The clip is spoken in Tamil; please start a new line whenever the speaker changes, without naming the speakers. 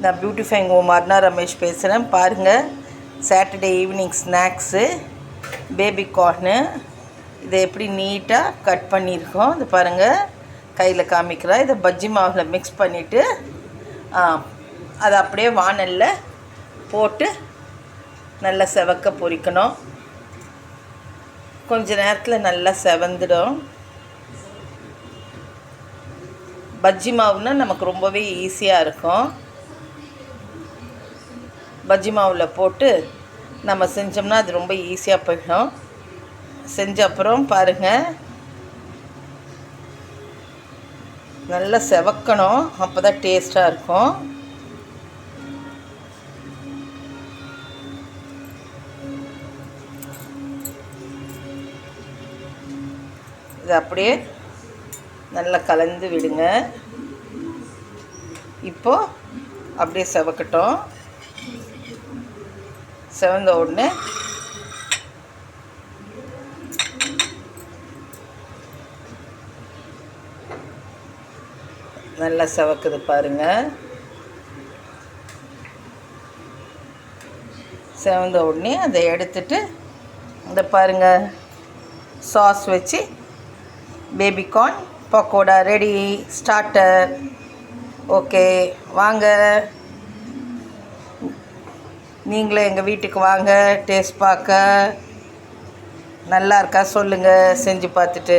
நான் பியூட்டிஃபைங் ஹோம் அர்ணா ரமேஷ் பேசுகிறேன். பாருங்கள், சாட்டர்டே ஈவினிங் ஸ்நாக்ஸு பேபி கார்னு. இதை எப்படி நீட்டாக கட் பண்ணியிருக்கோம். இது பாருங்கள், கையில் காமிக்கிறேன். இதை பஜ்ஜி மாவில் மிக்ஸ் பண்ணிவிட்டு அதை அப்படியே வானலில் போட்டு நல்லா செவக்க பொரிக்கணும். கொஞ்ச நேரத்தில் நல்லா செவந்துடும். பஜ்ஜி மாவுன்னா நமக்கு ரொம்பவே ஈஸியாக இருக்கும். பஜ்ஜி மாவில் போட்டு நம்ம செஞ்சோம்னா அது ரொம்ப ஈஸியாக போயிடும். செஞ்ச அப்புறம் பாருங்கள், நல்லா செவக்கணும். அப்போ தான் டேஸ்ட்டாக இருக்கும். இது அப்படியே நல்லா கலந்து விடுங்க. இப்போது அப்படியே செவக்கட்டும். செவந்த உடனே நல்லா செவக்குது பாருங்கள். செவந்த உடனே அதை எடுத்துட்டு இந்த பாருங்கள், சாஸ் வச்சு baby corn pakoda ready. Starter. Okay, வாங்க, நீங்களே எங்கள் வீட்டுக்கு வாங்க, டேஸ்ட் பார்க்க. நல்லா இருக்கா சொல்லுங்கள், செஞ்சு பார்த்துட்டு.